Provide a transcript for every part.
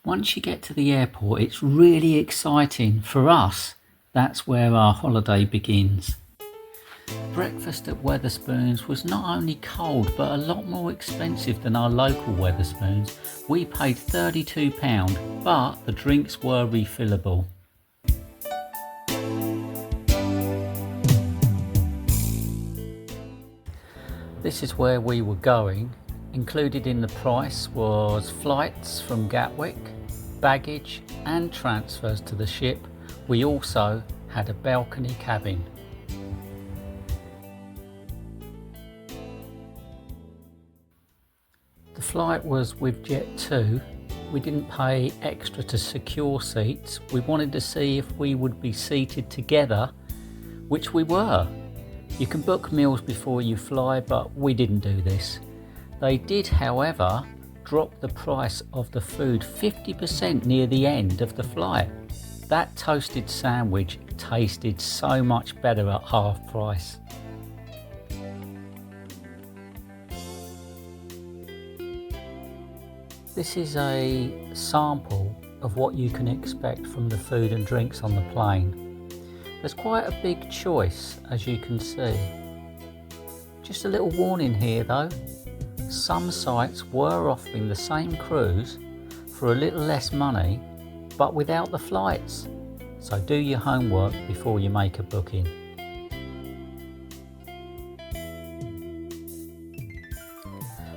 Once you get to the airport, it's really exciting. For us, that's where our holiday begins. Breakfast at Wetherspoons was not only cold but a lot more expensive than our local Wetherspoons. We paid £32, but the drinks were refillable. This is where we were going. Included in the price was flights from Gatwick, baggage and transfers to the ship. We also had a balcony cabin. The flight was with Jet2. We didn't pay extra to secure seats. We wanted to see if we would be seated together, which we were. You can book meals before you fly, but we didn't do this. They did, however, drop the price of the food 50% near the end of the flight. That toasted sandwich tasted so much better at half price. This is a sample of what you can expect from the food and drinks on the plane. There's quite a big choice, as you can see. Just a little warning here though. Some sites were offering the same cruise for a little less money, but without the flights. So do your homework before you make a booking.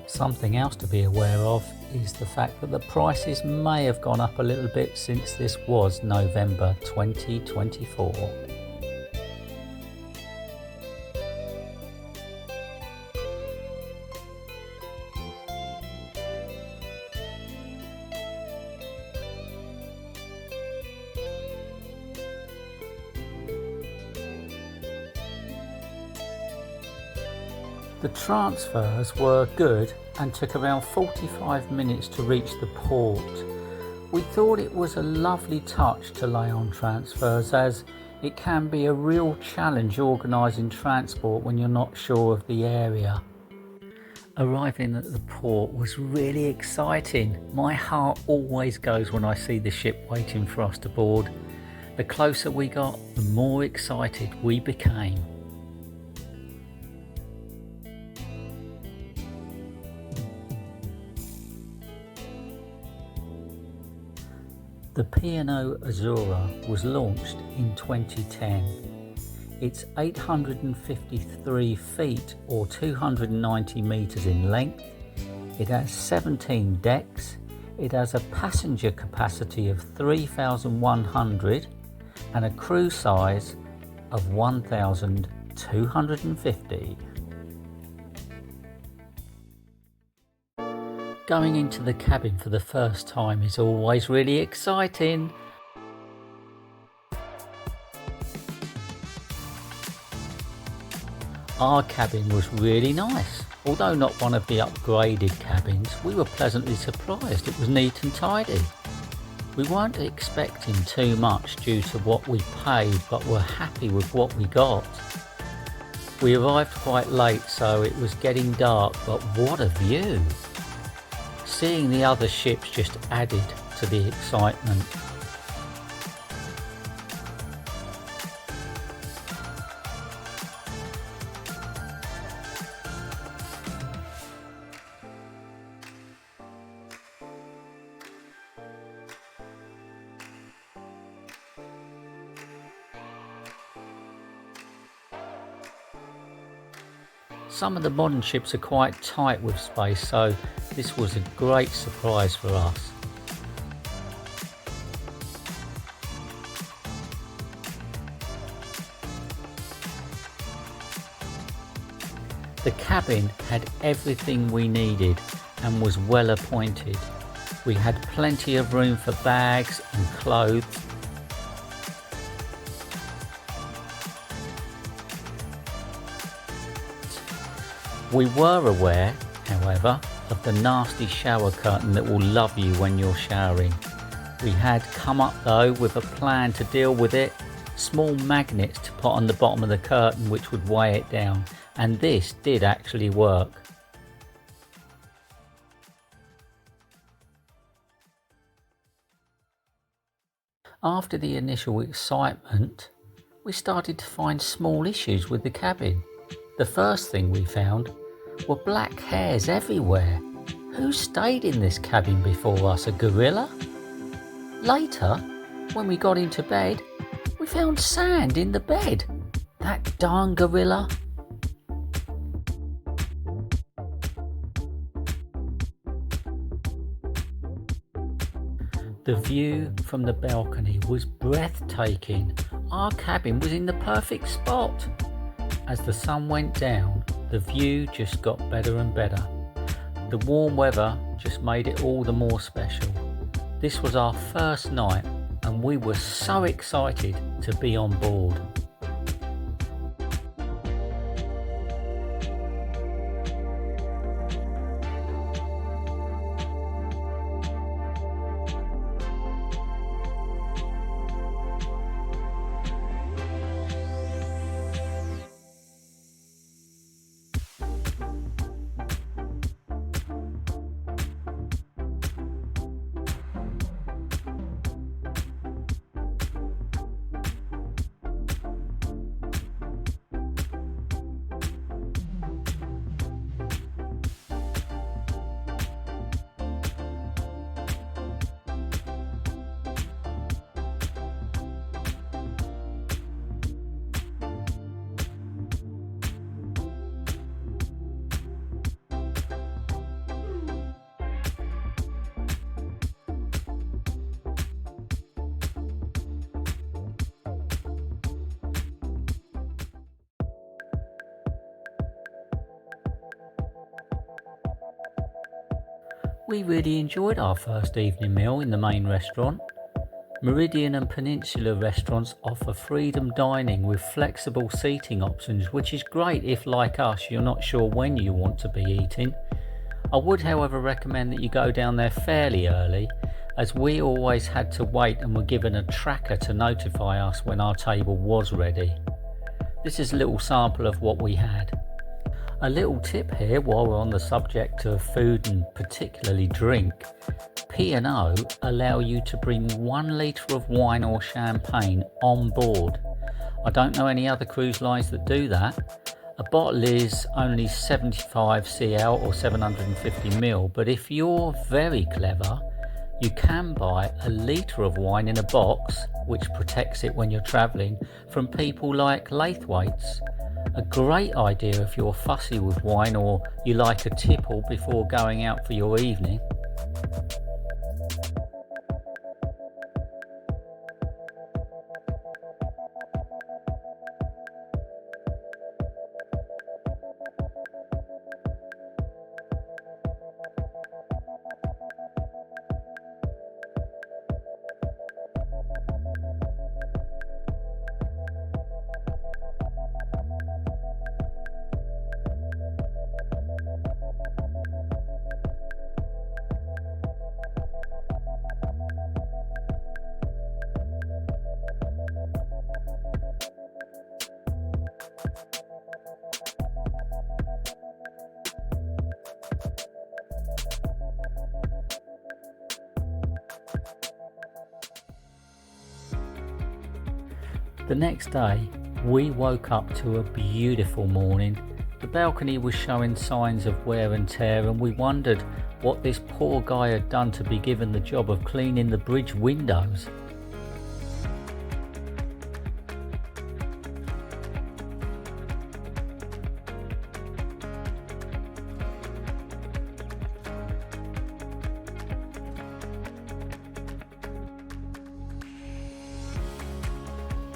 Something else to be aware of is the fact that the prices may have gone up a little bit since this was November 2024. The transfers were good and took around 45 minutes to reach the port. We thought it was a lovely touch to lay on transfers, as it can be a real challenge organising transport when you're not sure of the area. Arriving at the port was really exciting. My heart always goes when I see the ship waiting for us to board. The closer we got, the more excited we became. The P&O Azura was launched in 2010. It's 853 feet or 290 metres in length. It has 17 decks. It has a passenger capacity of 3,100 and a crew size of 1,250. Going into the cabin for the first time is always really exciting. Our cabin was really nice. Although not one of the upgraded cabins, we were pleasantly surprised. It was neat and tidy. We weren't expecting too much due to what we paid, but were happy with what we got. We arrived quite late, so it was getting dark, but what a view! Seeing the other ships just added to the excitement. Some of the modern ships are quite tight with space, so this was a great surprise for us. The cabin had everything we needed and was well appointed. We had plenty of room for bags and clothes. We were aware, however, of the nasty shower curtain that will love you when you're showering. We had come up though with a plan to deal with it, small magnets to put on the bottom of the curtain which would weigh it down, and this did actually work. After the initial excitement, we started to find small issues with the cabin. The first thing we found were black hairs everywhere. Who stayed in this cabin before us, a gorilla? Later, when we got into bed, we found sand in the bed. That darn gorilla. The view from the balcony was breathtaking. Our cabin was in the perfect spot. As the sun went down, the view just got better and better. The warm weather just made it all the more special. This was our first night and we were so excited to be on board. We really enjoyed our first evening meal in the main restaurant. Meridian and Peninsula restaurants offer freedom dining with flexible seating options, which is great if, like us, you're not sure when you want to be eating. I would, however, recommend that you go down there fairly early, as we always had to wait and were given a tracker to notify us when our table was ready. This is a little sample of what we had. A little tip here while we're on the subject of food and particularly drink. P&O allow you to bring 1 litre of wine or champagne on board. I don't know any other cruise lines that do that. A bottle is only 75 cl or 750ml, but if you're very clever, you can buy a litre of wine in a box, which protects it when you're travelling, from people like Laithwaites. A great idea if you're fussy with wine or you like a tipple before going out for your evening. The next day, we woke up to a beautiful morning. The balcony was showing signs of wear and tear, and we wondered what this poor guy had done to be given the job of cleaning the bridge windows.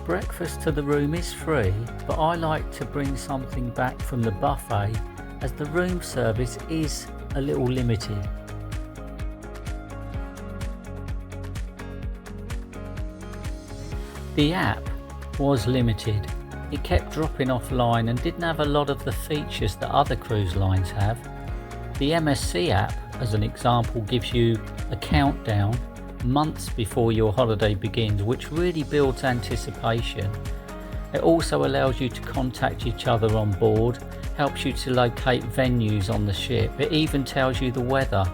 Breakfast to the room is free, but I like to bring something back from the buffet as the room service is a little limited. The app was limited. It kept dropping offline and didn't have a lot of the features that other cruise lines have. The MSC app, as an example, gives you a countdown months before your holiday begins, which really builds anticipation. It also allows you to contact each other on board, helps you to locate venues on the ship. It even tells you the weather.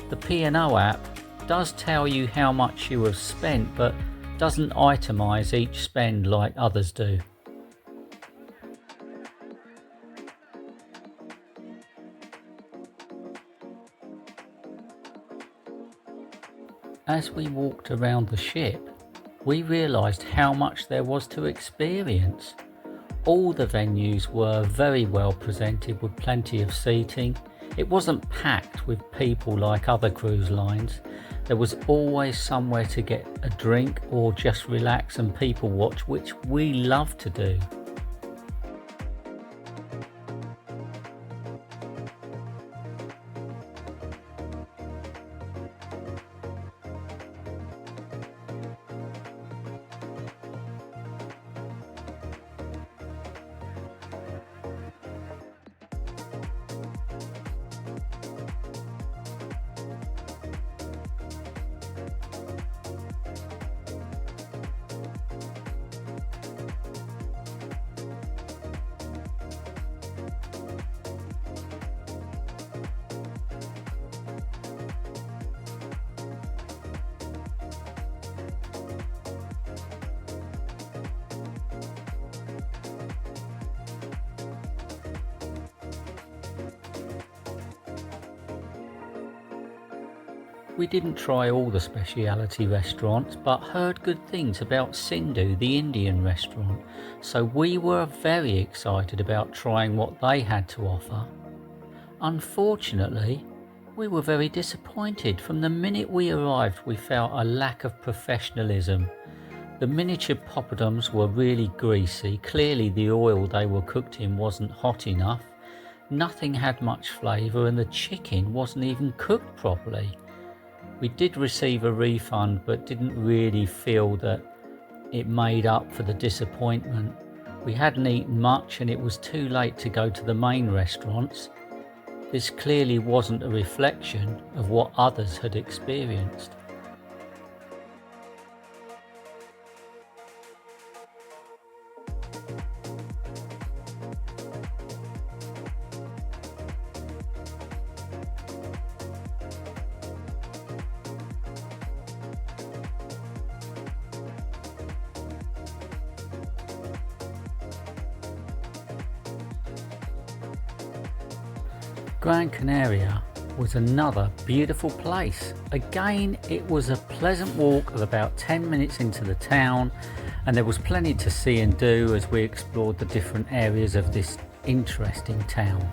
The P&O app does tell you how much you have spent, but doesn't itemise each spend like others do. As we walked around the ship, we realised how much there was to experience. All the venues were very well presented with plenty of seating. It wasn't packed with people like other cruise lines. There was always somewhere to get a drink or just relax and people watch, which we love to do. We didn't try all the specialty restaurants, but heard good things about Sindhu, the Indian restaurant, so we were very excited about trying what they had to offer. Unfortunately, we were very disappointed. From the minute we arrived, we felt a lack of professionalism. The miniature poppadoms were really greasy. Clearly the oil they were cooked in wasn't hot enough. Nothing had much flavour and the chicken wasn't even cooked properly. We did receive a refund but didn't really feel that it made up for the disappointment. We hadn't eaten much and it was too late to go to the main restaurants. This clearly wasn't a reflection of what others had experienced. Gran Canaria was another beautiful place. Again, it was a pleasant walk of about 10 minutes into the town, and there was plenty to see and do as we explored the different areas of this interesting town.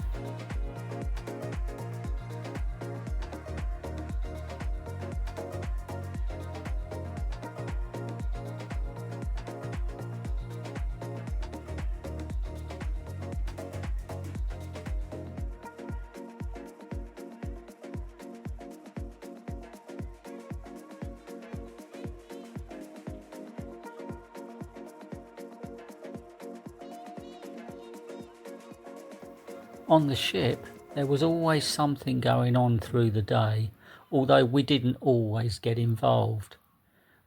On the ship, there was always something going on through the day, although we didn't always get involved.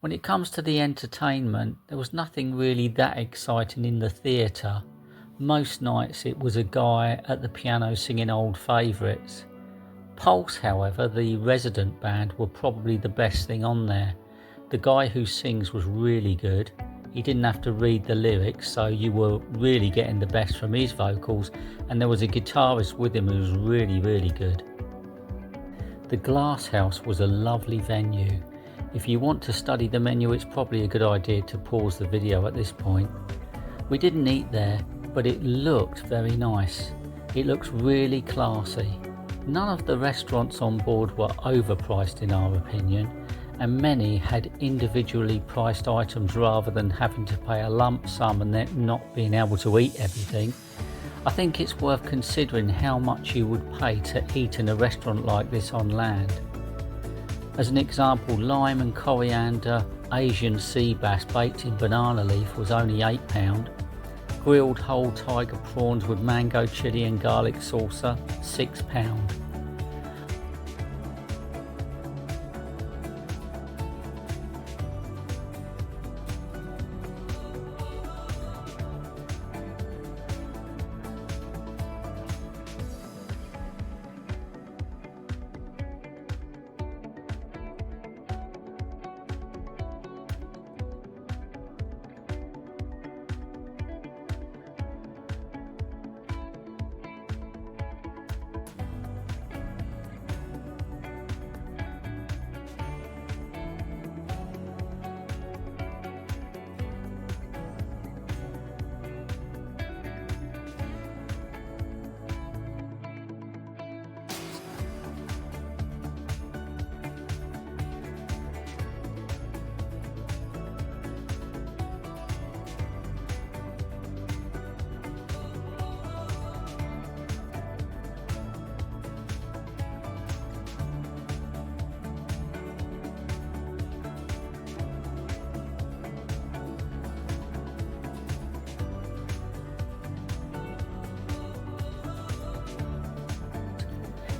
When it comes to the entertainment, there was nothing really that exciting in the theatre. Most nights it was a guy at the piano singing old favourites. Pulse, however, the resident band, were probably the best thing on there. The guy who sings was really good. He didn't have to read the lyrics, so you were really getting the best from his vocals, and there was a guitarist with him who was really good. The Glass House was a lovely venue. If you want to study the menu, it's probably a good idea to pause the video at this point. We didn't eat there, but it looked very nice. It looks really classy. None of the restaurants on board were overpriced in our opinion, and many had individually priced items rather than having to pay a lump sum and then not being able to eat everything. I think it's worth considering how much you would pay to eat in a restaurant like this on land. As an example, lime and coriander Asian sea bass baked in banana leaf was only £8. Grilled whole tiger prawns with mango chilli and garlic salsa, £6.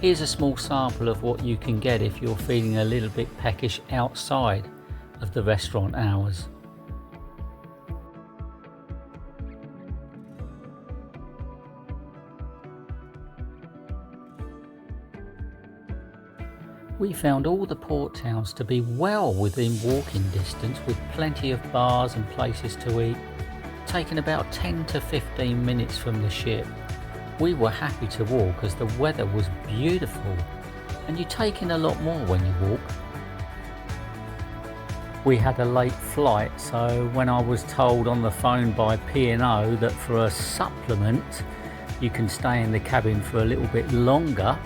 Here's a small sample of what you can get if you're feeling a little bit peckish outside of the restaurant hours. We found all the port towns to be well within walking distance, with plenty of bars and places to eat, taking about 10 to 15 minutes from the ship. We were happy to walk as the weather was beautiful, and you take in a lot more when you walk. We had a late flight, so when I was told on the phone by P&O that for a supplement you can stay in the cabin for a little bit longer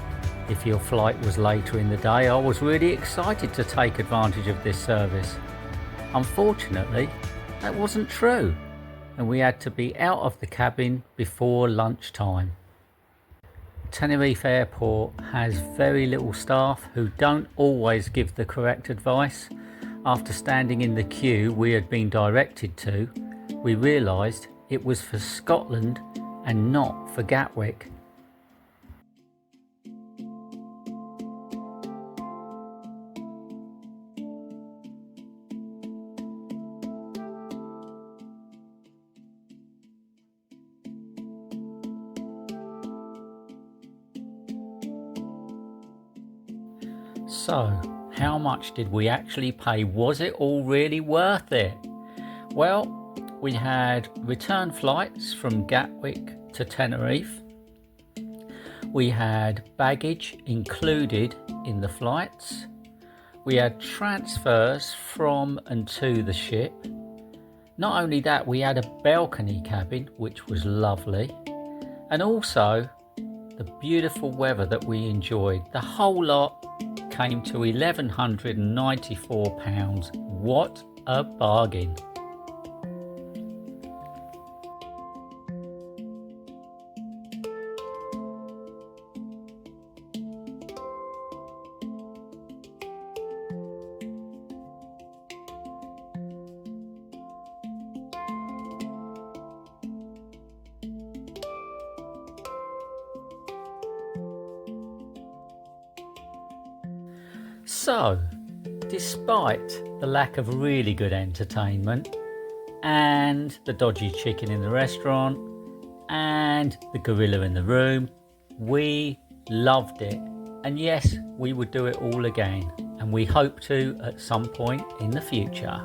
if your flight was later in the day, I was really excited to take advantage of this service. Unfortunately, that wasn't true, and we had to be out of the cabin before lunchtime. Tenerife Airport has very little staff who don't always give the correct advice. After standing in the queue we had been directed to, we realised it was for Scotland and not for Gatwick. So, how much did we actually pay? Was it all really worth it? Well, we had return flights from Gatwick to Tenerife. We had baggage included in the flights. We had transfers from and to the ship. Not only that, we had a balcony cabin, which was lovely, and also the beautiful weather that we enjoyed. The whole lot came to £1,194. What a bargain! So, despite the lack of really good entertainment and the dodgy chicken in the restaurant and the gorilla in the room, we loved it. And yes, we would do it all again, and we hope to at some point in the future.